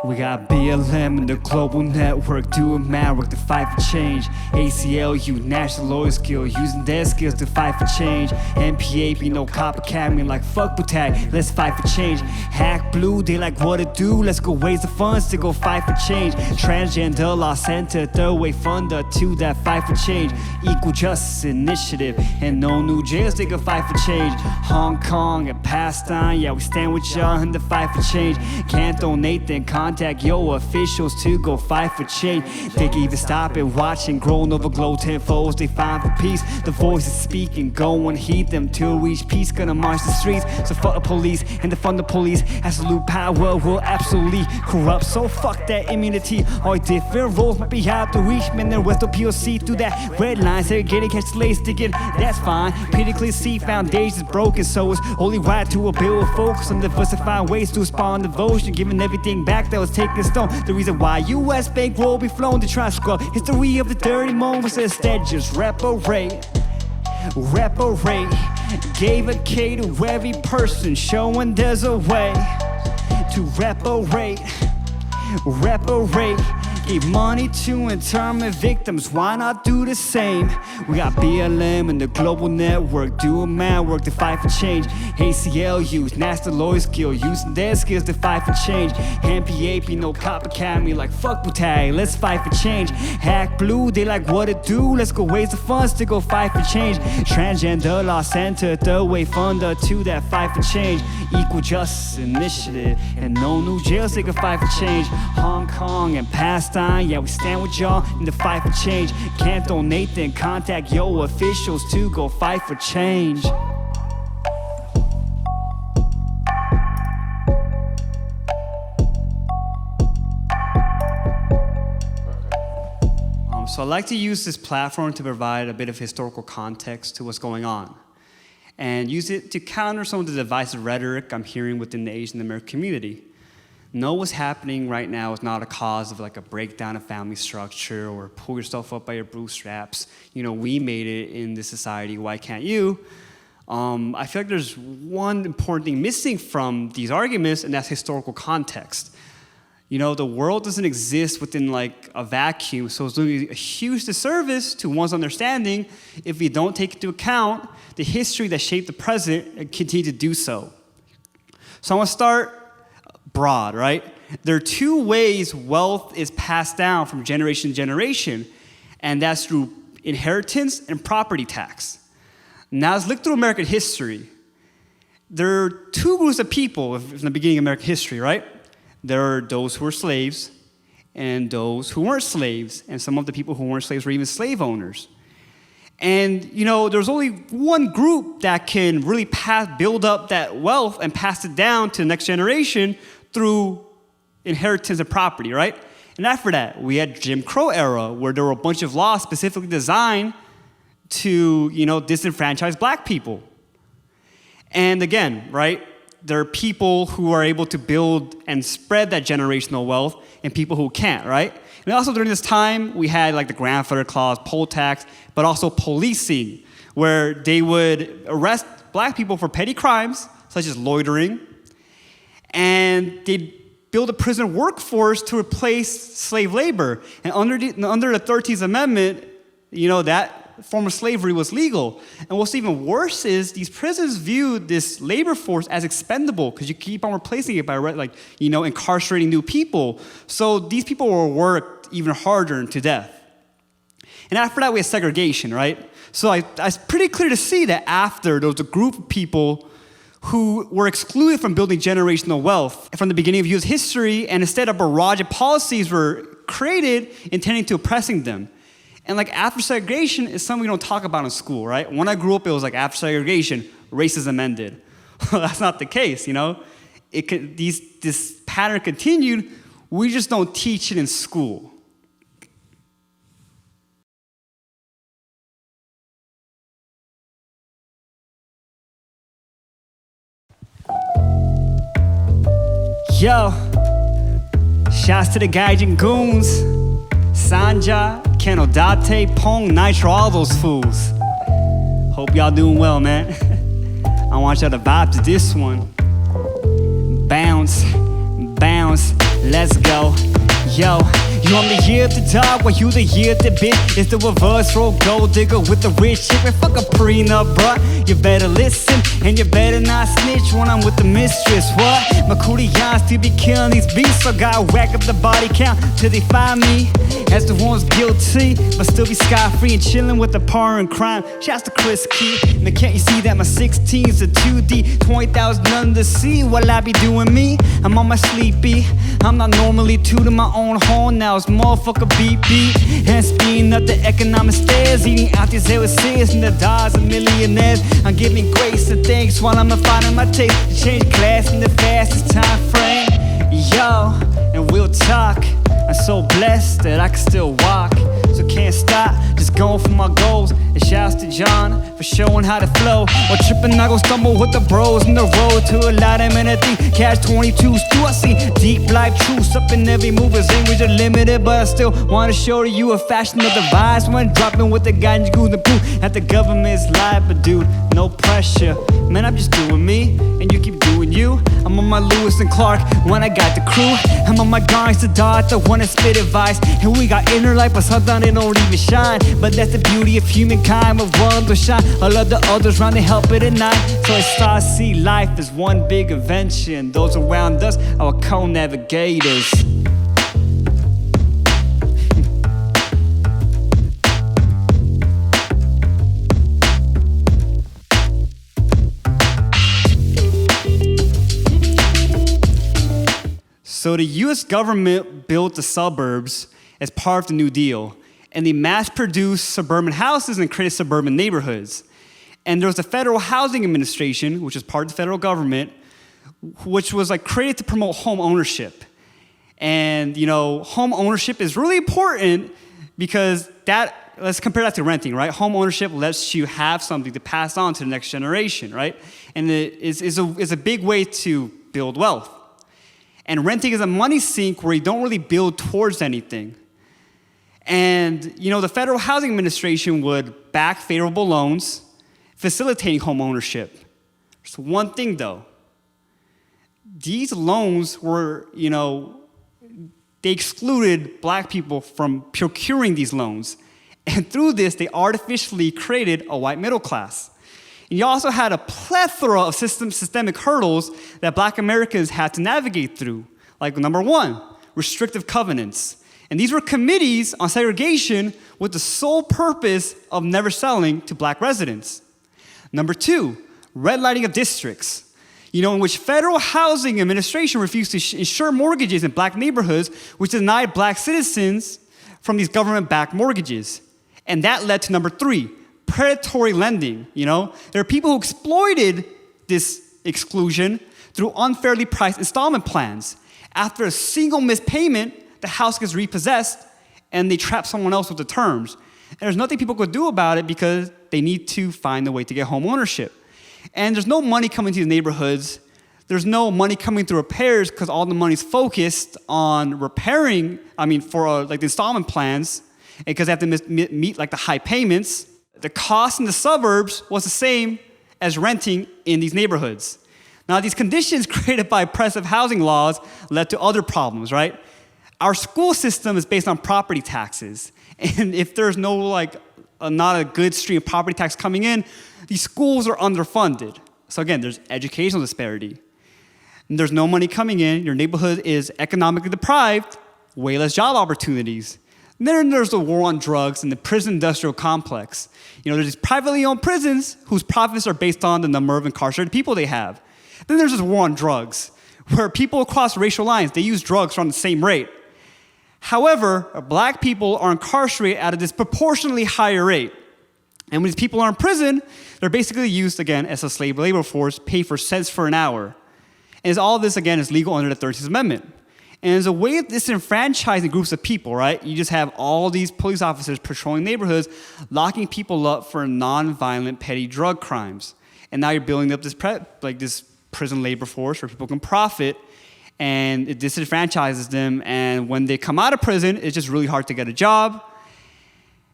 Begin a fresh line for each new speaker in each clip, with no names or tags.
We got BLM and the global network doing mad work to fight for change. ACLU, National Lawyers Guild, using their skills to fight for change. NAACP, no copycat, me like fuck Butag, let's fight for change. Hack Blue, they like what to do, let's go raise the funds to go fight for change. Transgender Law Center, third wave funder to that fight for change. Equal Justice Initiative, and no new jails, they can fight for change. Hong Kong and Palestine, yeah, we stand with y'all in the fight for change. Can't donate, then contact your officials to go fight for change. They can even stop and watch and grow over glow tenfolds. They find for peace. The voices speaking, go and heed them till reach peace. Gonna march the streets. So fuck the police and defund the police. Absolute power will absolutely corrupt. So fuck that immunity. All different roles might be out to reach. Men and with the POC through that red line. They're getting catch the lace ticket. That's fine. Politically see foundations broken, so it's only right to a bill of focus on diversifying ways to respond devotion, giving everything back that was taken stone. The reason why U.S. bankroll be flown to try to scrub history of the dirty moments, instead just reparate. Gave a K to every person, showing there's a way to reparate. Gave money to internment victims, why not do the same? We got BLM and the global network doing mad work to fight for change. ACLU, National Lawyers Guild, using their skills to fight for change. NAACP, no copycat, me like fuck Butag, let's fight for change. Hack Blue, they like what to do, let's go raise the funds to go fight for change. Transgender Law Center, third wave funder to that fight for change. Equal Justice Initiative, and no new jails, they can fight for change. Hong Kong and Palestine, yeah, we stand with y'all in the fight for change. Can't donate, then contact your officials to go fight for change. So I'd like to use this platform to provide a bit of historical context to what's going on, and use it to counter some of the divisive rhetoric I'm hearing within the Asian American community. Know what's happening right now is not a cause of like a breakdown of family structure or pull yourself up by your bootstraps. You know, we made it in this society, why can't you? I feel like there's one important thing missing from these arguments, and that's historical context. You know, the world doesn't exist within like a vacuum, so it's doing a huge disservice to one's understanding if we don't take into account the history that shaped the present and continue to do so. So I want to start broad, right? There are two ways wealth is passed down from generation to generation, and that's through inheritance and property tax. Now let's look through American history. There are two groups of people from the beginning of American history, right? There are those who were slaves and those who weren't slaves, and some of the people who weren't slaves were even slave owners. And, you know, there's only one group that can really build up that wealth and pass it down to the next generation through inheritance and property, right? And after that, we had Jim Crow era, where there were a bunch of laws specifically designed to, you know, disenfranchise black people. And again, right, there are people who are able to build and spread that generational wealth and people who can't, right? And also during this time, we had like the grandfather clause, poll tax, but also policing, where they would arrest black people for petty crimes, such as loitering, and they'd build a prison workforce to replace slave labor. And under the 13th Amendment, you know, that form of slavery was legal. And what's even worse is these prisons viewed this labor force as expendable because you keep on replacing it by, like, you know, incarcerating new people. So these people were worked even harder to death. And after that, we had segregation, right? So it's pretty clear to see that after there was a group of people who were excluded from building generational wealth from the beginning of U.S. history, and instead a barrage of policies were created intending to oppressing them. And like after segregation is something we don't talk about in school, right? When I grew up, it was like after segregation, racism ended. That's not the case, you know? This pattern continued, we just don't teach it in school. Yo, shouts to the Gaijin goons, Sanja, Kenodate, Pong, Nitro, all those fools. Hope y'all doing well, man. I want y'all to vibe to this one. Bounce, bounce. let's go. Yo, you on the year of the dog, while you the year of the bitch. It's the reverse role gold digger with the rich chick. Man, fuck a prenup, bruh. You better listen, and you better not snitch when I'm with the mistress. What? My cootie yawns still be killing these beats, so gotta whack up the body count till they find me as the ones guilty, but still be scot-free and chilling with the par and crime. Shouts to Chris Key. Now can't you see that my 16's a 2D, 20,000 under the sea? While I be doing me, I'm on my sleepy. I'm not normally tooting my own horn, now it's motherfucker beat beat. And speeding up the economic stairs, eating out these overseas and the dollars of millionaires. I'm giving grace and thanks while I'm finding my taste to change class in the fastest time frame. Yo, and we'll talk. I'm so blessed that I can still walk, so can't stop, just going for my goals. And shouts to John for showing how to flow. Or tripping, I go stumble with the bros in the road to a lot of men. I think Cash 22's too. I see deep life truths up in every move. As language are limited, but I still want to show to you a fashion of the vibes when dropping with the guy and goose and poo. At the government's live, but dude, no pressure. Man, I'm just doing me, and you keep doing you. I'm on my Lewis and Clark when I got the crew. I'm on my guys to dart, the one that spit advice. And we got inner light, but sometimes they don't even shine. But that's the beauty of humankind, but one to shine. All of the others round to help it at night. So I start to see life as one big invention. Those around us are our co-navigators. So the US government built the suburbs as part of the New Deal, and they mass-produced suburban houses and created suburban neighborhoods. And there was the Federal Housing Administration, which is part of the federal government, which was like created to promote home ownership. And you know, home ownership is really important because let's compare that to renting, right? Home ownership lets you have something to pass on to the next generation, right? And it is a big way to build wealth. And renting is a money sink where you don't really build towards anything. And you know, the Federal Housing Administration would back favorable loans, facilitating home ownership. There's one thing though. These loans were, you know, they excluded black people from procuring these loans. And through this, they artificially created a white middle class. And you also had a plethora of systemic hurdles that black Americans had to navigate through. Like number one, restrictive covenants. And these were committees on segregation with the sole purpose of never selling to black residents. Number two, redlining of districts. You know, in which Federal Housing Administration refused to insure mortgages in black neighborhoods, which denied black citizens from these government-backed mortgages. And that led to number three, predatory lending. You know, there are people who exploited this exclusion through unfairly priced installment plans. After a single missed payment, the house gets repossessed and they trap someone else with the terms. And there's nothing people could do about it because they need to find a way to get home ownership. And there's no money coming to the neighborhoods. There's no money coming through repairs because all the money's focused on repairing, for like the installment plans, because they have to meet like the high payments. The cost in the suburbs was the same as renting in these neighborhoods. Now, these conditions created by oppressive housing laws led to other problems, right? Our school system is based on property taxes. And if there's not a good stream of property tax coming in, these schools are underfunded. So again, there's educational disparity. And there's no money coming in, your neighborhood is economically deprived, way less job opportunities. And then there's the war on drugs and the prison industrial complex. You know, there's these privately owned prisons whose profits are based on the number of incarcerated people they have. Then there's this war on drugs, where people across racial lines, they use drugs around the same rate. However, black people are incarcerated at a disproportionately higher rate. And when these people are in prison, they're basically used, again, as a slave labor force, paid for cents for an hour. And all this, again, is legal under the 13th Amendment. And as a way of disenfranchising groups of people, right? You just have all these police officers patrolling neighborhoods, locking people up for non-violent petty drug crimes. And now you're building up this prison labor force where people can profit, and it disenfranchises them. And when they come out of prison, it's just really hard to get a job.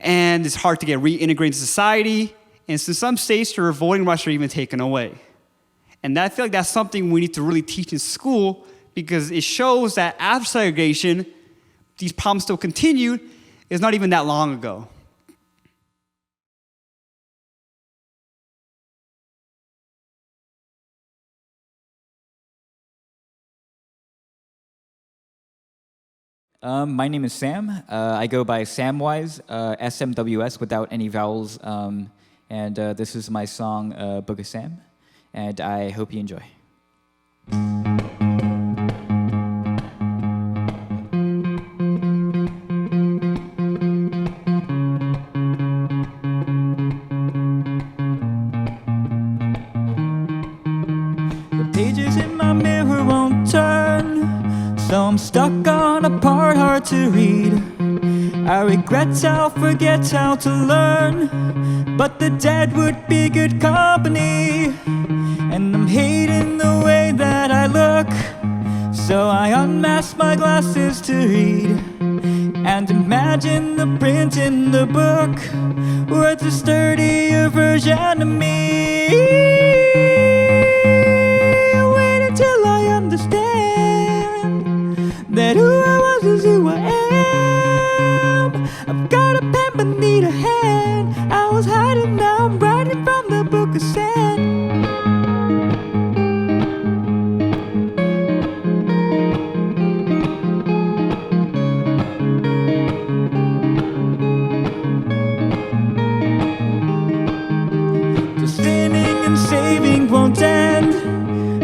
And it's hard to get reintegrated into society. And so in some states, your voting rights are even taken away. And I feel like that's something we need to really teach in school because it shows that after segregation, these problems still continued. It's not even that long ago.
My name is Sam. I go by Samwise, SMWS without any vowels. And this is my song, Book of Sam. And I hope you enjoy. The pages in my mirror won't turn, so I'm stuck on a part hard to read. I regret I'll forget how to learn, but the dead would be good company. And I'm hating the way that I look, so I unmask my glasses to read and imagine the print in the book worth a sturdier version of me. Wait until I understand that who I was is who I am. I've got a pen but need a hand. I was hiding, now I'm writing from the book of sand. Saving won't end,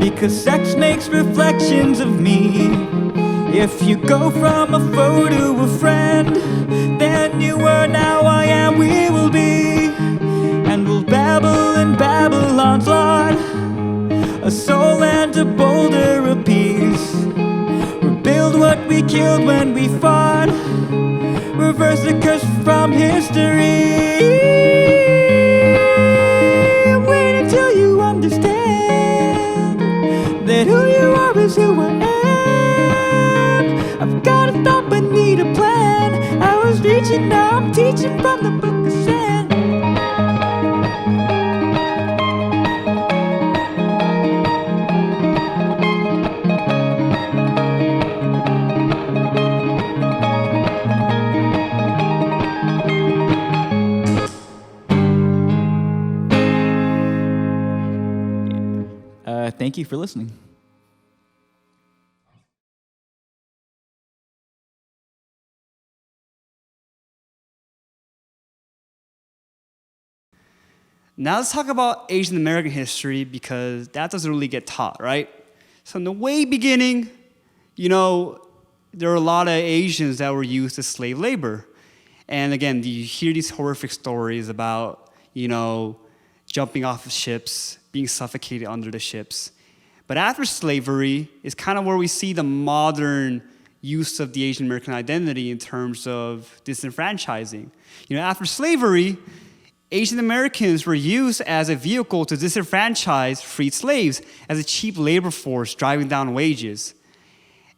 because sex makes reflections of me. If you go from a foe to a friend, then you were, now I am, we will be. And we'll babble in Babylon's lot, a soul and a boulder apiece. Rebuild what we killed when we fought, reverse the curse from history. Till you understand that who you are is who I am. I've got a thought but need a plan. I was reaching, now I'm teaching from the book of sand. Thank you for listening.
Now let's talk about Asian American history, because that doesn't really get taught, right? So in the way beginning, there were a lot of Asians that were used as slave labor. And again, you hear these horrific stories about, jumping off of ships, being suffocated under the ships. But after slavery is kind of where we see the modern use of the Asian American identity in terms of disenfranchising. After slavery, Asian Americans were used as a vehicle to disenfranchise freed slaves as a cheap labor force driving down wages.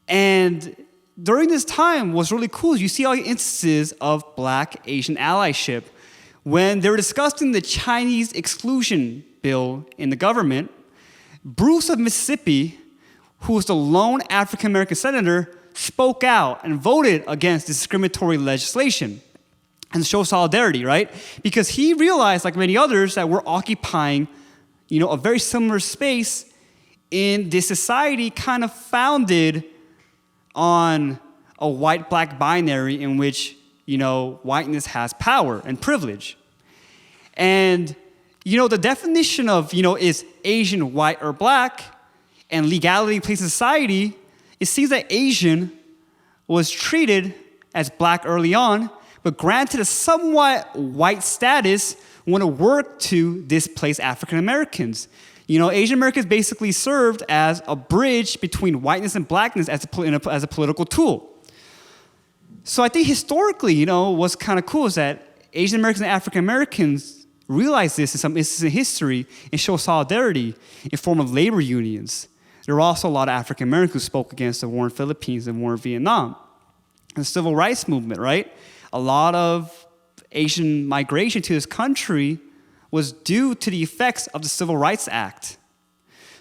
And during this time, what's really cool is you see all the instances of Black-Asian allyship. When they were discussing the Chinese exclusion bill in the government, Bruce of Mississippi, who was the lone African-American senator, spoke out and voted against discriminatory legislation and showed solidarity, right? Because he realized, like many others, that we're occupying, a very similar space in this society kind of founded on a white-black binary in which, whiteness has power and privilege. And the definition of, is Asian white or black and legality placed in society, it seems that Asian was treated as black early on, but granted a somewhat white status when it worked to displace African Americans. Asian Americans basically served as a bridge between whiteness and blackness as a political tool. So I think historically, what's kind of cool is that Asian Americans and African Americans realized this in some instances in history and show solidarity in form of labor unions. There were also a lot of African Americans who spoke against the war in the Philippines and war in Vietnam. The civil rights movement, right? A lot of Asian migration to this country was due to the effects of the Civil Rights Act.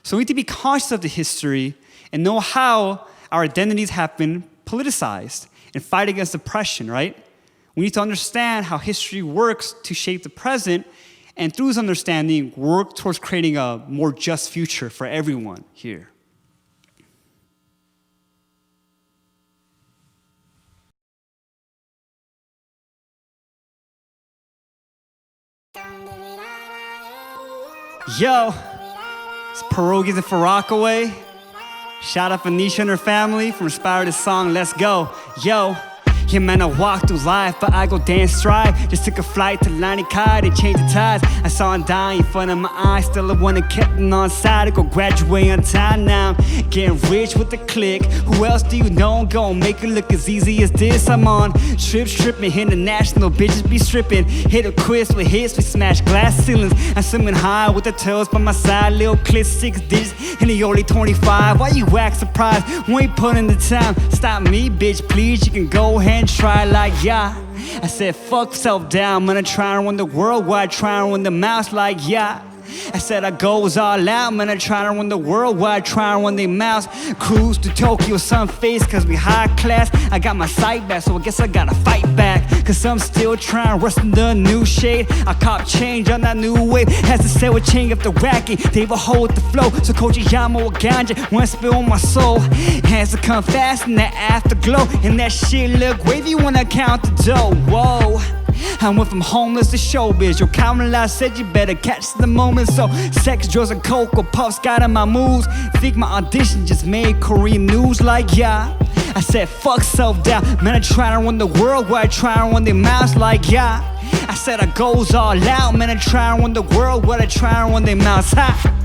So we need to be conscious of the history and know how our identities have been politicized and fight against oppression, right? We need to understand how history works to shape the present, and through this understanding, work towards creating a more just future for everyone here. Yo, it's Pierogies and Farockaway. Shout out Anisha and her family from Inspired this song, Let's Go. Yo, yeah man, I walk through life, but I go dance stride. Just took a flight to Lani Kai to change the tides. I saw him dying in front of my eyes, still the one that kept him on side to go graduate on time. Now I'm getting rich with the click. Who else do you know gon' make it look as easy as this? I'm on trips, tripping, international bitches be stripping. Hit a quiz with hits, we smash glass ceilings. I'm swimming high with the tails by my side, little clip 6 digits, and he only 25. Why you act surprised when you put in the time? Stop me, bitch, please. You can go ahead and try like yeah. I said fuck self-down, man, I try and run the world while I try and run the mouse like yeah. I said I goes all out, man, I try to run the world while I try and run the mouse. Cruise to Tokyo, sun face, cause we high class. I got my sight back, so I guess I gotta fight back. Cause I'm still trying to rust in the new shade. I cop change on that new wave. Has to say what change up the wacky. They will hold the flow, so Kochiyama or ganja one spill on my soul. Has to come fast in that afterglow. And that shit look wavy when I count the dough. Whoa, I went from homeless to showbiz. Your common law said you better catch the moment. So sex, drugs, and cocoa puffs got in my moves. Think my audition just made Korean news like yeah. I said fuck self-doubt, man, I try to run the world while I try to run the mouse like yeah. I said I goes all out, man, I try to run the world while I try to run the mouse. Ha!